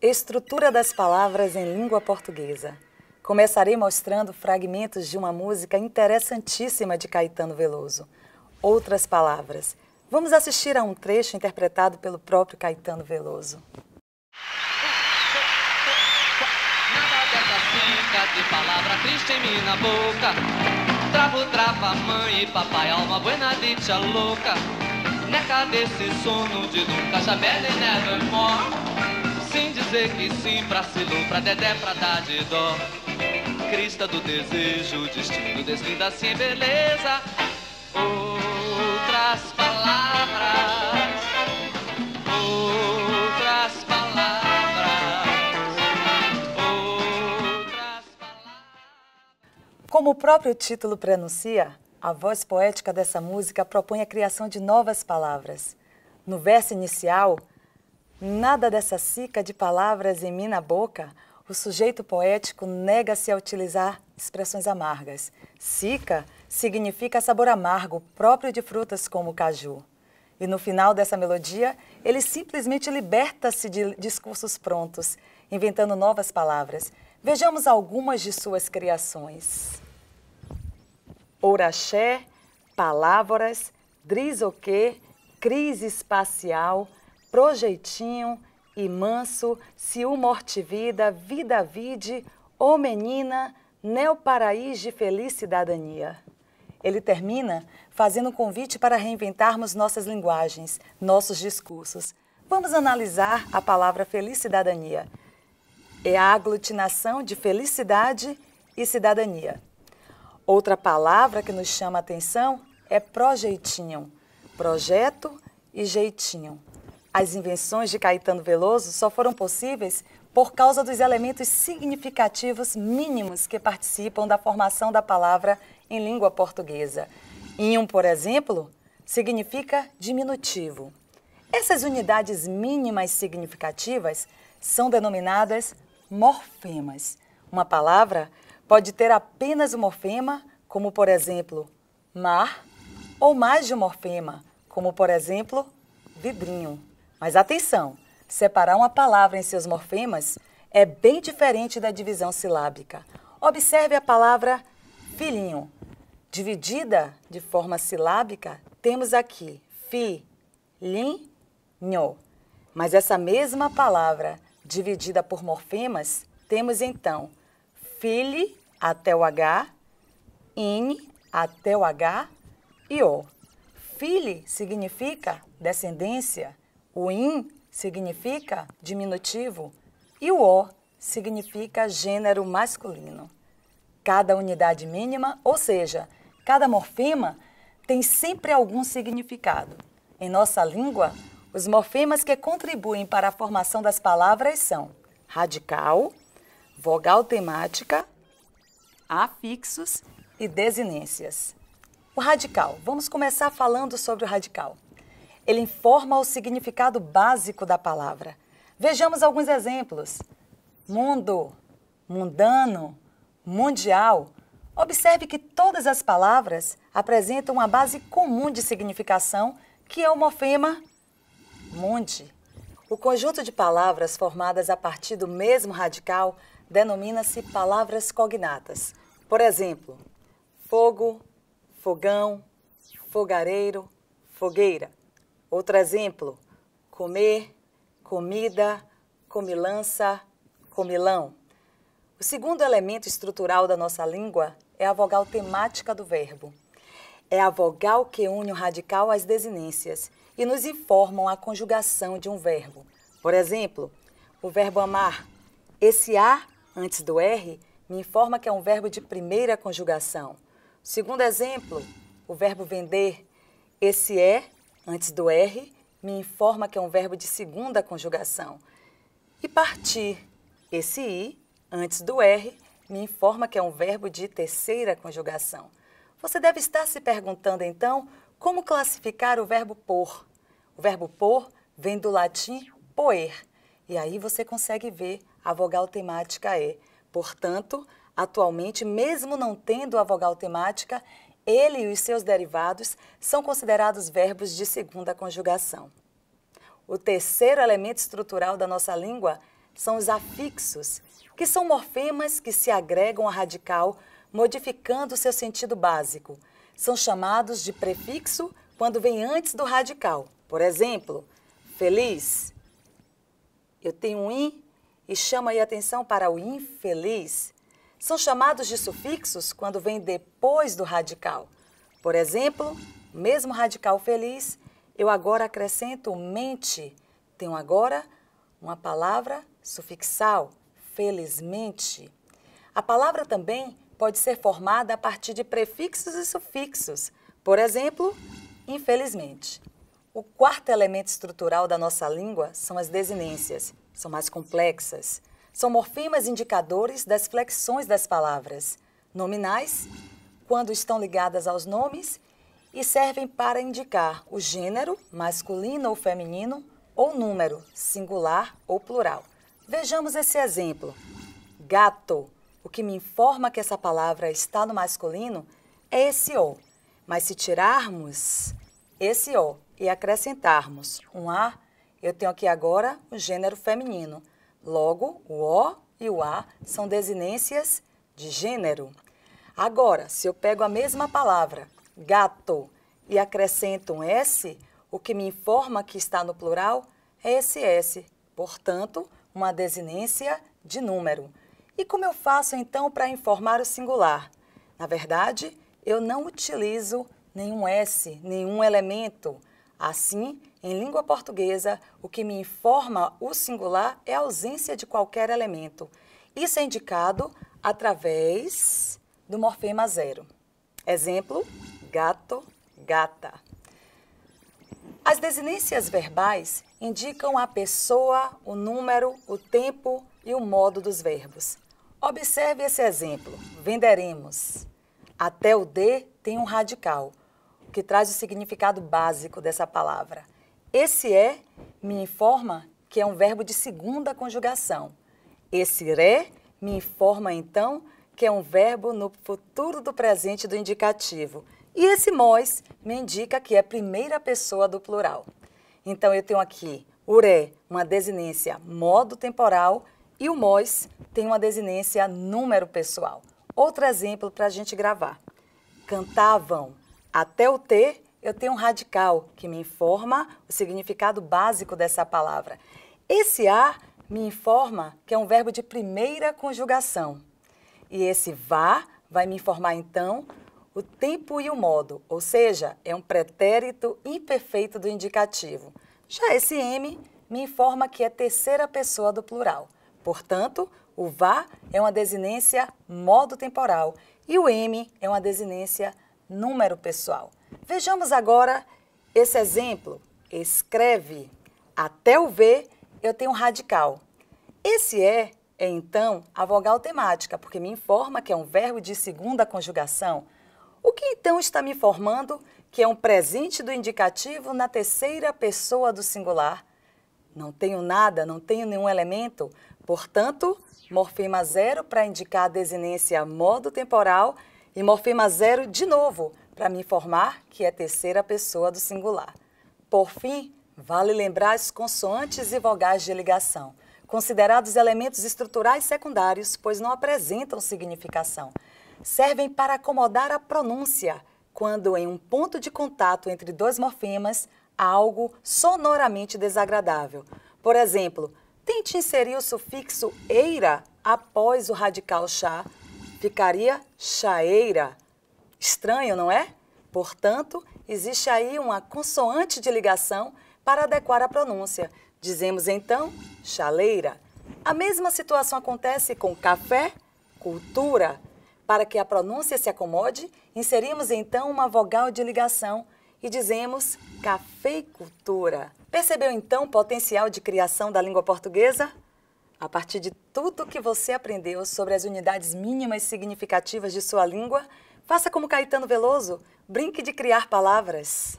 Estrutura das palavras em língua portuguesa. Começarei mostrando fragmentos de uma música interessantíssima de Caetano Veloso. Outras palavras. Vamos assistir a um trecho interpretado pelo próprio Caetano Veloso. Nada dessa cica de palavra triste em minha boca. Travo, trava, mãe e papai, alma buena dicha louca. Neca desse sono de nunca, jamais nem nevermore. Sem dizer que sim pra Silu, pra Dedé, pra dar de dó. Crista do desejo, destino deslinda assim em beleza. Outras palavras, outras palavras, outras palavras. Como o próprio título prenuncia, a voz poética dessa música propõe a criação de novas palavras. No verso inicial, nada dessa cica de palavras em minha boca, o sujeito poético nega-se a utilizar expressões amargas. Cica significa sabor amargo, próprio de frutas como o caju. E no final dessa melodia, ele simplesmente liberta-se de discursos prontos, inventando novas palavras. Vejamos algumas de suas criações. Oraxé, palavras, drizoquê, crise espacial, projeitinho, imanso, ciú mortivida, vida vide, ô menina, neo paraís de feliz cidadania. Ele termina fazendo um convite para reinventarmos nossas linguagens, nossos discursos. Vamos analisar a palavra feliz cidadania. É a aglutinação de felicidade e cidadania. Outra palavra que nos chama a atenção é projeitinho, projeto e jeitinho. As invenções de Caetano Veloso só foram possíveis por causa dos elementos significativos mínimos que participam da formação da palavra em língua portuguesa. Inhum, por exemplo, significa diminutivo. Essas unidades mínimas significativas são denominadas morfemas. Uma palavra pode ter apenas um morfema, como por exemplo, mar, ou mais de um morfema, como por exemplo, vidrinho. Mas atenção, separar uma palavra em seus morfemas é bem diferente da divisão silábica. Observe a palavra filhinho. Dividida de forma silábica, temos aqui fi, lin, nho. Mas essa mesma palavra dividida por morfemas, temos então fili até o H, in até o H e o. Fili significa descendência, o in significa diminutivo e o o significa gênero masculino. Cada unidade mínima, ou seja, cada morfema, tem sempre algum significado. Em nossa língua, os morfemas que contribuem para a formação das palavras são radical, vogal temática, afixos e desinências. O radical. Vamos começar falando sobre o radical. Ele informa o significado básico da palavra. Vejamos alguns exemplos. Mundo, mundano, mundial. Observe que todas as palavras apresentam uma base comum de significação, que é o morfema mundi. O conjunto de palavras formadas a partir do mesmo radical denomina-se palavras cognatas. Por exemplo, fogo, fogão, fogareiro, fogueira. Outro exemplo, comer, comida, comilança, comilão. O segundo elemento estrutural da nossa língua é a vogal temática do verbo. É a vogal que une o radical às desinências e nos informam a conjugação de um verbo. Por exemplo, o verbo amar. Esse A antes do R me informa que é um verbo de primeira conjugação. Segundo exemplo, o verbo vender. Esse E antes do R me informa que é um verbo de segunda conjugação. E partir. Esse I antes do R me informa que é um verbo de terceira conjugação. Você deve estar se perguntando, então, como classificar o verbo pôr. O verbo pôr vem do latim poer. E aí você consegue ver a vogal temática E. Portanto, atualmente, mesmo não tendo a vogal temática, ele e os seus derivados são considerados verbos de segunda conjugação. O terceiro elemento estrutural da nossa língua são os afixos, que são morfemas que se agregam à radical, modificando seu sentido básico. São chamados de prefixo quando vem antes do radical. Por exemplo, feliz. Eu tenho um in e chamo aí a atenção para o infeliz. São chamados de sufixos quando vem depois do radical. Por exemplo, mesmo radical feliz, eu agora acrescento mente. Tenho agora uma palavra sufixal, felizmente. A palavra também pode ser formada a partir de prefixos e sufixos. Por exemplo, infelizmente. O quarto elemento estrutural da nossa língua são as desinências. São mais complexas. São morfemas indicadores das flexões das palavras. Nominais, quando estão ligadas aos nomes, e servem para indicar o gênero, masculino ou feminino, ou número, singular ou plural. Vejamos esse exemplo. Gato. O que me informa que essa palavra está no masculino é esse O. Mas se tirarmos esse O e acrescentarmos um A, eu tenho aqui agora o gênero feminino. Logo, o O e o A são desinências de gênero. Agora, se eu pego a mesma palavra, gato, e acrescento um S, o que me informa que está no plural é esse S. Portanto, uma desinência de número. E como eu faço, então, para informar o singular? Na verdade, eu não utilizo nenhum S, nenhum elemento. Assim, em língua portuguesa, o que me informa o singular é a ausência de qualquer elemento. Isso é indicado através do morfema zero. Exemplo, gato, gata. As desinências verbais indicam a pessoa, o número, o tempo e o modo dos verbos. Observe esse exemplo. Venderemos. Até o D tem um radical, que traz o significado básico dessa palavra. Esse é me informa que é um verbo de segunda conjugação. Esse ré me informa, então, que é um verbo no futuro do presente do indicativo. E esse mós me indica que é primeira pessoa do plural. Então, eu tenho aqui o ré, uma desinência modo temporal, e o mós tem uma desinência número pessoal. Outro exemplo para a gente gravar. Cantavam. Até o T, eu tenho um radical, que me informa o significado básico dessa palavra. Esse A me informa que é um verbo de primeira conjugação. E esse vá vai me informar, então, o tempo e o modo, ou seja, é um pretérito imperfeito do indicativo. Já esse M me informa que é terceira pessoa do plural. Portanto, o vá é uma desinência modo temporal e o M é uma desinência número pessoal. Vejamos agora esse exemplo. Escreve. Até o V eu tenho um radical. Esse é então, a vogal temática, porque me informa que é um verbo de segunda conjugação. O que então está me informando que é um presente do indicativo na terceira pessoa do singular? Não tenho nada, não tenho nenhum elemento. Portanto, morfema zero para indicar a desinência modo temporal e morfema zero de novo para me informar que é terceira pessoa do singular. Por fim, vale lembrar as consoantes e vogais de ligação, considerados elementos estruturais secundários, pois não apresentam significação. Servem para acomodar a pronúncia, quando em um ponto de contato entre dois morfemas há algo sonoramente desagradável. Por exemplo, tente inserir o sufixo eira após o radical chá, ficaria chaeira. Estranho, não é? Portanto, existe aí uma consoante de ligação para adequar a pronúncia. Dizemos então, chaleira. A mesma situação acontece com café, cultura. Para que a pronúncia se acomode, inserimos então uma vogal de ligação e dizemos cafeicultura. Percebeu então o potencial de criação da língua portuguesa? A partir de tudo que você aprendeu sobre as unidades mínimas significativas de sua língua, faça como Caetano Veloso, brinque de criar palavras.